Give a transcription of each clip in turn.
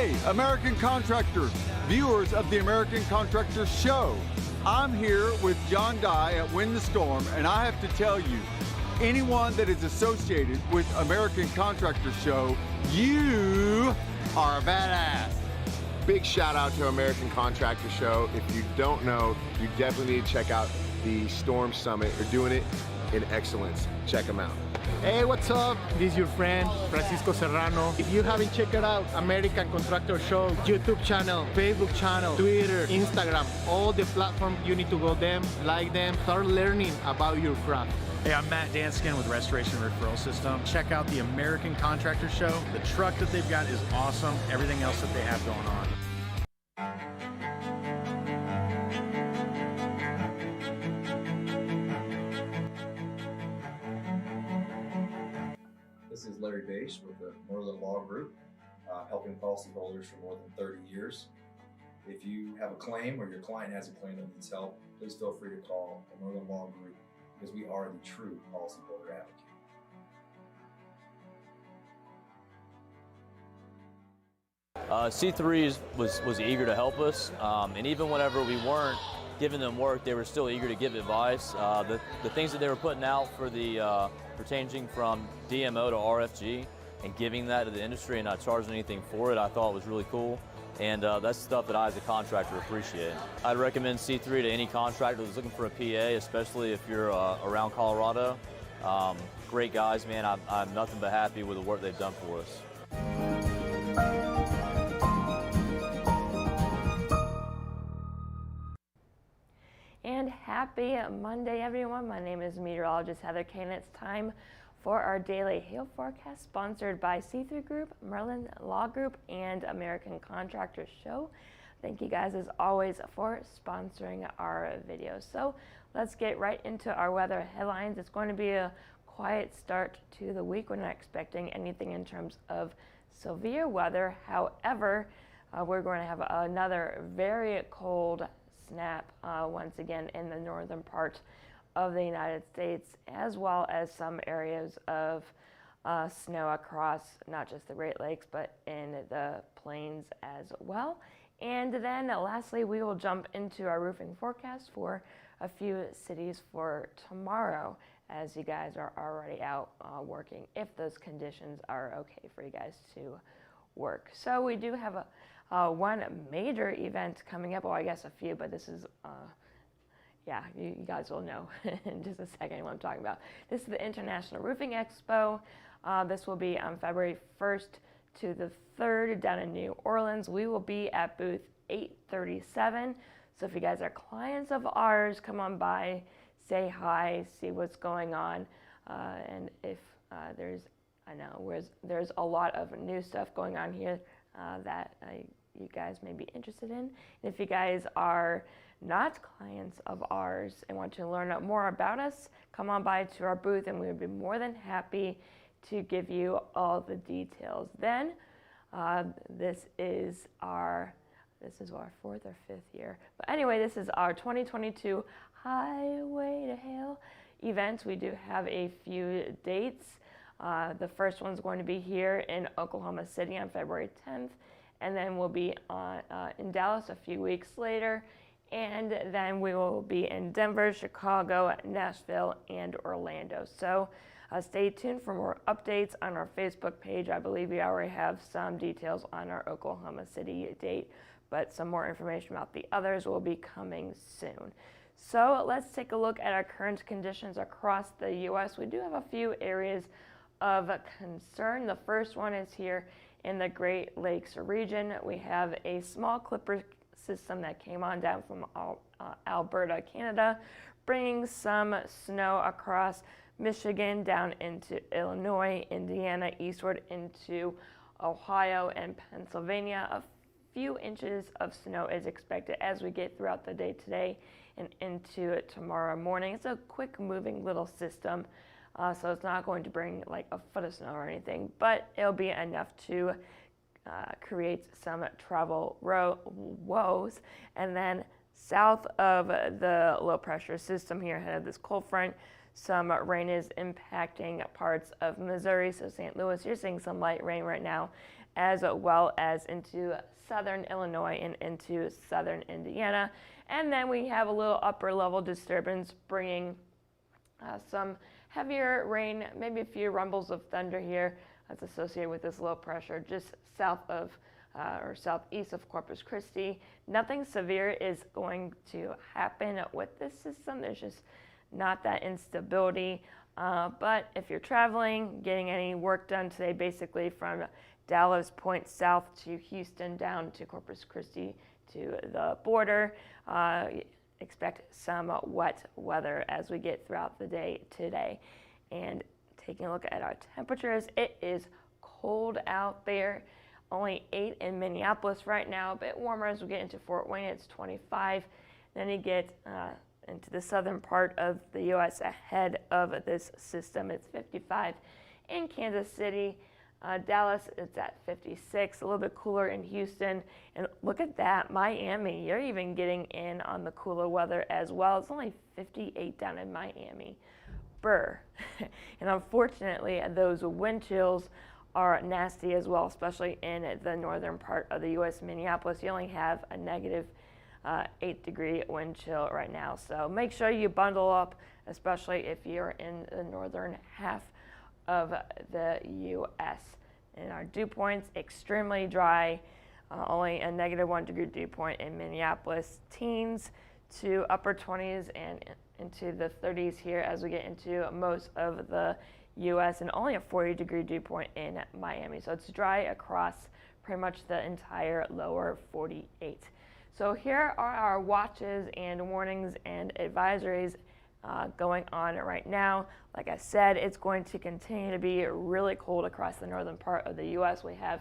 Hey, American contractors, viewers of the American Contractor Show. I'm here with John Dye at Win the Storm, and I have to tell you, anyone that is associated with American Contractor Show, you are a badass. Big shout out to American Contractor Show. If you don't know, you definitely need to check out the Storm Summit. They're doing it in excellence. Check them out. Hey, what's up? This is your friend, Francisco Serrano. If you haven't checked it out, American Contractor Show, YouTube channel, Facebook channel, Twitter, Instagram, all the platforms, you need to go them, like them, start learning about your craft. Hey, I'm Matt Danskin with Restoration Referral System. Check out the American Contractor Show. The truck that they've got is awesome. Everything else that they have going on. This is Larry Bache with the Merlin Law Group, helping policyholders for more than 30 years. If you have a claim or your client has a claim that needs help, please feel free to call the Merlin Law Group because we are the true policyholder advocate. C3 was eager to help us, and even whenever we weren't giving them work, they were still eager to give advice. The things that they were putting out for the for changing from DMO to RFG and giving that to the industry and not charging anything for it, I thought was really cool. And that's stuff that I as a contractor appreciate. I'd recommend C3 to any contractor that's looking for a PA, especially if you're around Colorado. Great guys, man. I'm nothing but happy with the work they've done for us. And happy Monday, everyone. My name is meteorologist Heather Kane. It's time for our daily hail forecast, sponsored by C3 Group, Merlin Law Group, and American Contractor Show. Thank you guys, as always, for sponsoring our videos. So let's get right into our weather headlines. It's going to be a quiet start to the week. We're not expecting anything in terms of severe weather. However, we're going to have another very cold snap once again in the northern part of the United States, as well as some areas of snow across not just the Great Lakes, but in the plains as well. And then lastly, we will jump into our roofing forecast for a few cities for tomorrow, as you guys are already out working, if those conditions are okay for you guys to work. So we do have one major event coming up. Well, I guess a few, but this is yeah, you guys will know in just a second what I'm talking about. This is the International Roofing Expo. This will be on February 1st to the 3rd down in New Orleans. We will be at booth 837. So if you guys are clients of ours, come on by, say hi, see what's going on. And if there's a lot of new stuff going on here that you guys may be interested in. And if you guys are not clients of ours and want to learn more about us, come on by to our booth and we would be more than happy to give you all the details. Then this is our 4th or 5th year. But anyway, this is our 2022 Highway to Hail event. We do have a few dates. The first one's going to be here in Oklahoma City on February 10th, and then we'll be in Dallas a few weeks later. And then we will be in Denver, Chicago, Nashville, and Orlando. So stay tuned for more updates on our Facebook page. I believe we already have some details on our Oklahoma City date, but some more information about the others will be coming soon. So let's take a look at our current conditions across the U.S. We do have a few areas of concern. The first one is here in the Great Lakes region. We have a small clipper system that came on down from Alberta, Canada, bringing some snow across Michigan down into Illinois, Indiana, eastward into Ohio and Pennsylvania. A few inches of snow is expected as we get throughout the day today and into tomorrow morning. It's a quick moving little system, so it's not going to bring like a foot of snow or anything, but it'll be enough to create some travel woes. And then south of the low pressure system here ahead of this cold front, some rain is impacting parts of Missouri. So St. Louis, you're seeing some light rain right now, as well as into southern Illinois and into southern Indiana. And then we have a little upper level disturbance bringing some heavier rain, maybe a few rumbles of thunder here that's associated with this low pressure just south of or southeast of Corpus Christi. Nothing severe is going to happen with this system. There's just not that instability. But if you're traveling, getting any work done today, basically from Dallas Point south to Houston down to Corpus Christi to the border, expect some wet weather as we get throughout the day today. And taking a look at our temperatures, it is cold out there. Only 8 in Minneapolis right now, a bit warmer as we get into Fort Wayne, it's 25. Then you get into the southern part of the U.S. ahead of this system, it's 55 in Kansas City. Dallas, it's at 56, a little bit cooler in Houston. And look at that, Miami, you're even getting in on the cooler weather as well. It's only 58 down in Miami. Brr. And unfortunately, those wind chills are nasty as well, especially in the northern part of the U.S. Minneapolis, you only have a negative 8-degree wind chill right now. So make sure you bundle up, especially if you're in the northern half of the U.S. And our dew points, extremely dry, only a negative 1 degree dew point in Minneapolis. Teens to upper 20s and into the 30s here as we get into most of the U.S. and only a 40-degree dew point in Miami. So it's dry across pretty much the entire lower 48. So here are our watches and warnings and advisories going on right now. Like I said, it's going to continue to be really cold across the northern part of the U.S. We have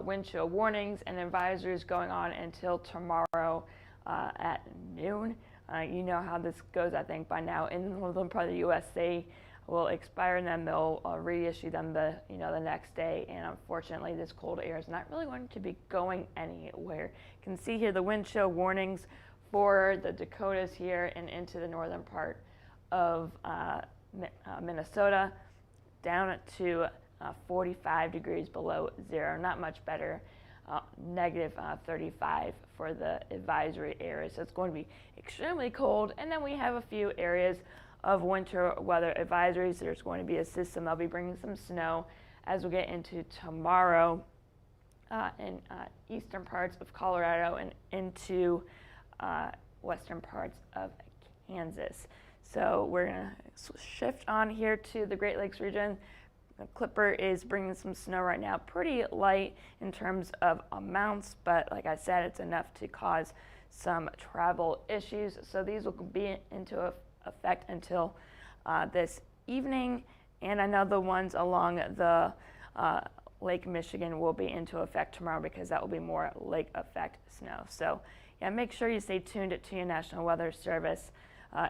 wind chill warnings and advisories going on until tomorrow at noon. You know how this goes, I think, by now. In the northern part of the U.S., they will expire and then they'll reissue them the next day. And unfortunately, this cold air is not really going to be going anywhere. You can see here the wind chill warnings for the Dakotas here and into the northern part of Minnesota, down to 45 degrees below zero. Not much better. Negative 35 for the advisory area. So it's going to be extremely cold. And then we have a few areas of winter weather advisories. There's going to be a system that'll be bringing some snow as we get into tomorrow in eastern parts of Colorado and into western parts of Kansas. So we're going to shift on here to the Great Lakes region. The Clipper is bringing some snow right now, pretty light in terms of amounts, but like I said, it's enough to cause some travel issues. So these will be into effect until this evening, and I know the ones along the Lake Michigan will be into effect tomorrow because that will be more lake effect snow. So yeah, make sure you stay tuned to your National Weather Service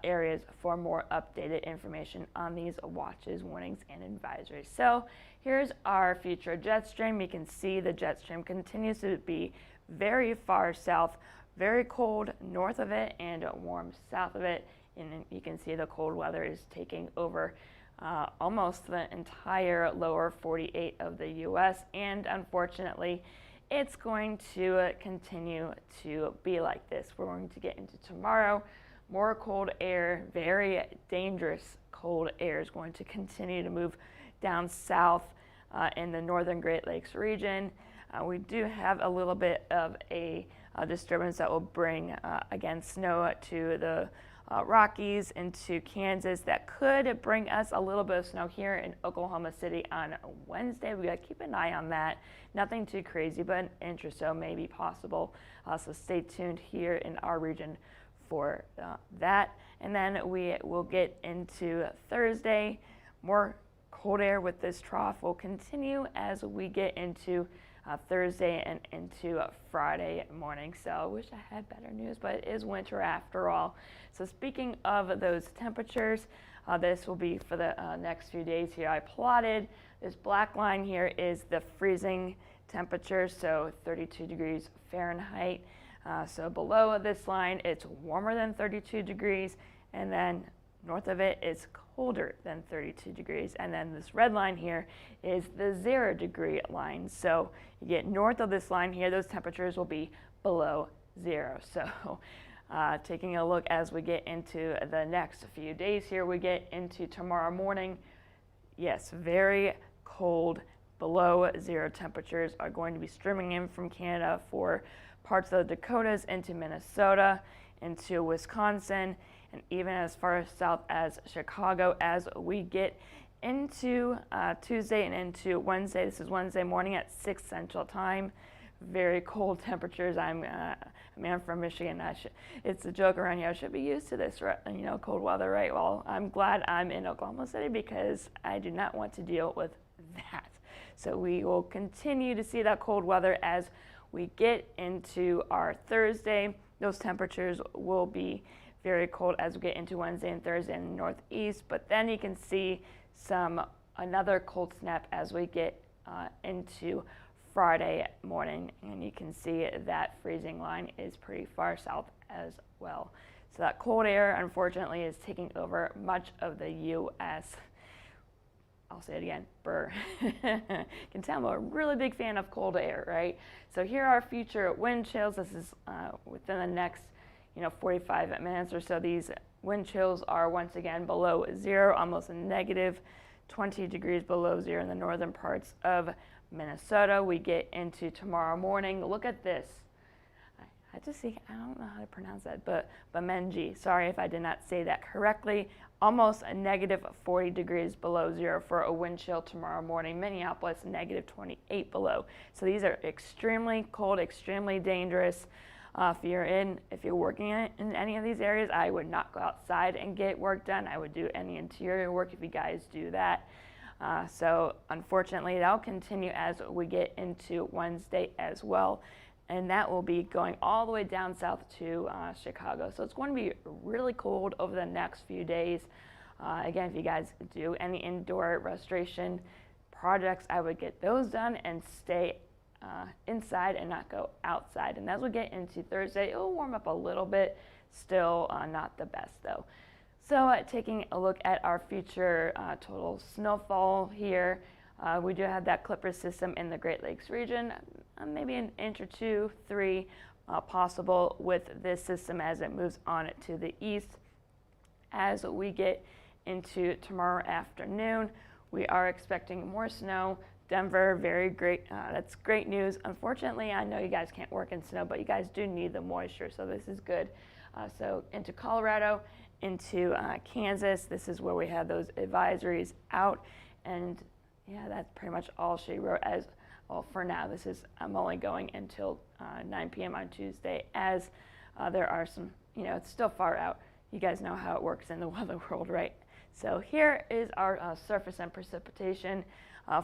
areas for more updated information on these watches, warnings, and advisories. So here's our future jet stream. You can see the jet stream continues to be very far south, very cold north of it and warm south of it. And you can see the cold weather is taking over almost the entire lower 48 of the U.S. And unfortunately, it's going to continue to be like this. We're going to get into tomorrow. More cold air, very dangerous cold air is going to continue to move down south in the northern Great Lakes region. We do have a little bit of a disturbance that will bring, again, snow to the Rockies into Kansas. That could bring us a little bit of snow here in Oklahoma City on Wednesday. We got to keep an eye on that. Nothing too crazy, but an inch or so may be possible. So stay tuned here in our region for that. And then we will get into Thursday. More cold air with this trough will continue as we get into Thursday and into Friday morning. So I wish I had better news, but it is winter after all. So speaking of those temperatures, this will be for the next few days here. I plotted this black line here is the freezing temperature, so 32 degrees Fahrenheit. So below this line, it's warmer than 32 degrees, and then North of it is colder than 32 degrees. And then this red line here is the 0 degree line. So you get north of this line here, those temperatures will be below 0. So taking a look as we get into the next few days here, we get into tomorrow morning. Yes, very cold, below 0 temperatures are going to be streaming in from Canada for parts of the Dakotas into Minnesota, into Wisconsin, and even as far south as Chicago as we get into Tuesday and into Wednesday. This is Wednesday morning at 6 Central Time. Very cold temperatures. I'm from Michigan. It's a joke around here. I should be used to this, cold weather, right? Well, I'm glad I'm in Oklahoma City because I do not want to deal with that. So we will continue to see that cold weather as we get into our Thursday. Those temperatures will be very cold as we get into Wednesday and Thursday in the Northeast, but then you can see another cold snap as we get into Friday morning, and you can see that freezing line is pretty far south as well. So that cold air, unfortunately, is taking over much of the U.S. I'll say it again, brr. You can tell I'm a really big fan of cold air, right? So here are future wind chills. This is within the next 45 minutes or so. These wind chills are once again below 0, almost a negative 20 degrees below 0 in the northern parts of Minnesota. We get into tomorrow morning. Look at this. I don't know how to pronounce that, but Bemidji. Sorry if I did not say that correctly. Almost a negative 40 degrees below 0 for a wind chill tomorrow morning. Minneapolis, negative 28 below. So these are extremely cold, extremely dangerous. If you're working in any of these areas, I would not go outside and get work done. I would do any interior work if you guys do that. So unfortunately, that'll continue as we get into Wednesday as well. And that will be going all the way down south to Chicago. So it's going to be really cold over the next few days. Again, if you guys do any indoor restoration projects, I would get those done and stay inside and not go outside. And as we get into Thursday, it will warm up a little bit. Still not the best though. So taking a look at our future total snowfall here, we do have that Clipper system in the Great Lakes region, maybe an inch or 2, 3 possible with this system as it moves on to the east. As we get into tomorrow afternoon, we are expecting more snow. Denver, very great. That's great news. Unfortunately, I know you guys can't work in snow, but you guys do need the moisture, so this is good. So into Colorado, into Kansas, this is where we have those advisories out, and yeah, that's pretty much all she wrote as well for now. I'm only going until 9 p.m. on Tuesday, as there are some, it's still far out. You guys know how it works in the weather world, right? So here is our surface and precipitation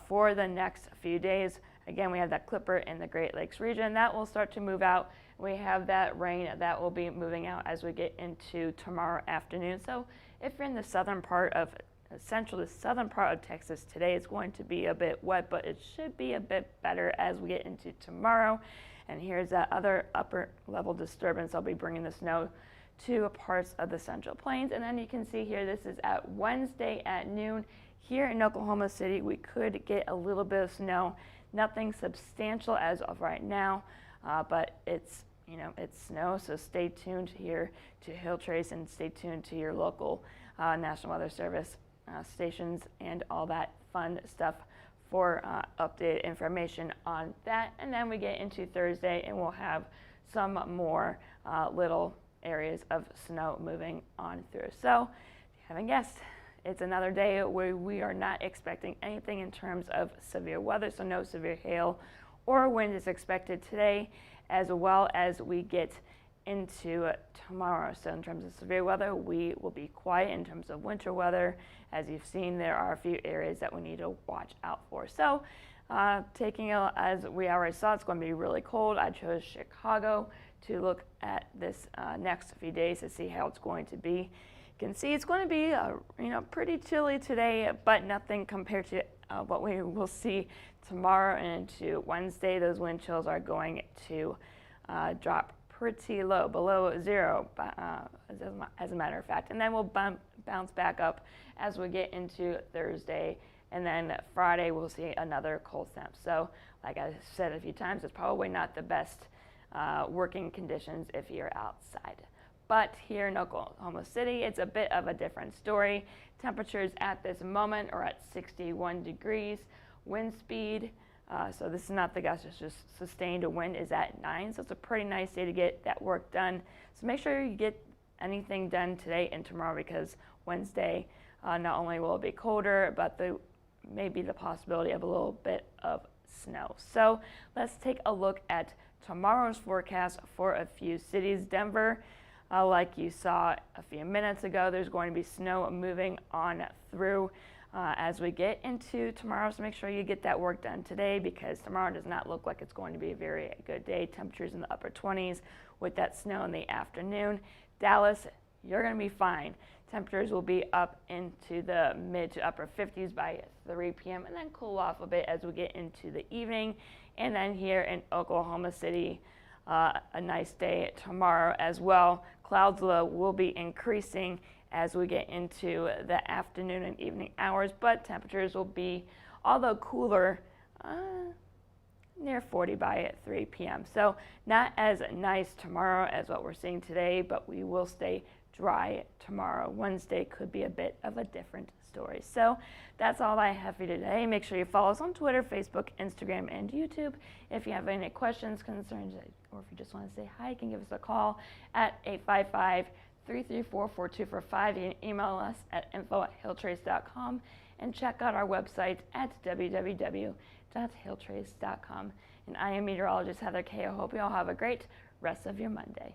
for the next few days. Again, we have that Clipper in the Great Lakes region. That will start to move out. We have that rain that will be moving out as we get into tomorrow afternoon. So if you're in the southern part of the southern part of Texas today, it's going to be a bit wet, but it should be a bit better as we get into tomorrow. And here's that other upper level disturbance. I'll be bringing the snow to parts of the Central Plains. And then you can see here, this is at Wednesday at noon. Here in Oklahoma City, we could get a little bit of snow. Nothing substantial as of right now, but it's snow, so stay tuned here to Hill Trace and stay tuned to your local National Weather Service stations and all that fun stuff for updated information on that. And then we get into Thursday and we'll have some more little areas of snow moving on through. So if you haven't guessed, it's another day where we are not expecting anything in terms of severe weather, so no severe hail or wind is expected today, as well as we get into tomorrow. So in terms of severe weather, we will be quiet. In terms of winter weather, as you've seen, there are a few areas that we need to watch out for. So as we already saw, it's going to be really cold. I chose Chicago to look at this next few days to see how it's going to be. You can see it's going to be pretty chilly today, but nothing compared to what we will see tomorrow and into Wednesday. Those wind chills are going to drop pretty low, below 0, as a matter of fact. And then we'll bounce back up as we get into Thursday. And then Friday, we'll see another cold snap. So, like I said a few times, it's probably not the best working conditions if you're outside. But here in Oklahoma City, it's a bit of a different story. Temperatures at this moment are at 61 degrees. Wind speed, so this is not the gust, it's just sustained wind, is at 9. So it's a pretty nice day to get that work done. So make sure you get anything done today and tomorrow, because Wednesday, not only will it be colder, but there may be the possibility of a little bit of snow. So let's take a look at tomorrow's forecast for a few cities. Denver, like you saw a few minutes ago, there's going to be snow moving on through as we get into tomorrow. So make sure you get that work done today, because tomorrow does not look like it's going to be a very good day. Temperatures in the upper 20s with that snow in the afternoon. Dallas, you're going to be fine. Temperatures will be up into the mid to upper 50s by 3 p.m. and then cool off a bit as we get into the evening. And then here in Oklahoma City, a nice day tomorrow as well. Clouds low will be increasing as we get into the afternoon and evening hours, but temperatures will be, although cooler, near 40 by 3 p.m. So not as nice tomorrow as what we're seeing today, but we will stay dry tomorrow. Wednesday could be a bit of a different story. So that's all I have for you today. Make sure you follow us on Twitter, Facebook, Instagram, and YouTube. If you have any questions, concerns, or if you just want to say hi, you can give us a call at 855-334-4245. You can email us at info@hilltrace.com and check out our website at www.hilltrace.com. And I am meteorologist Heather Kay. I hope you all have a great rest of your Monday.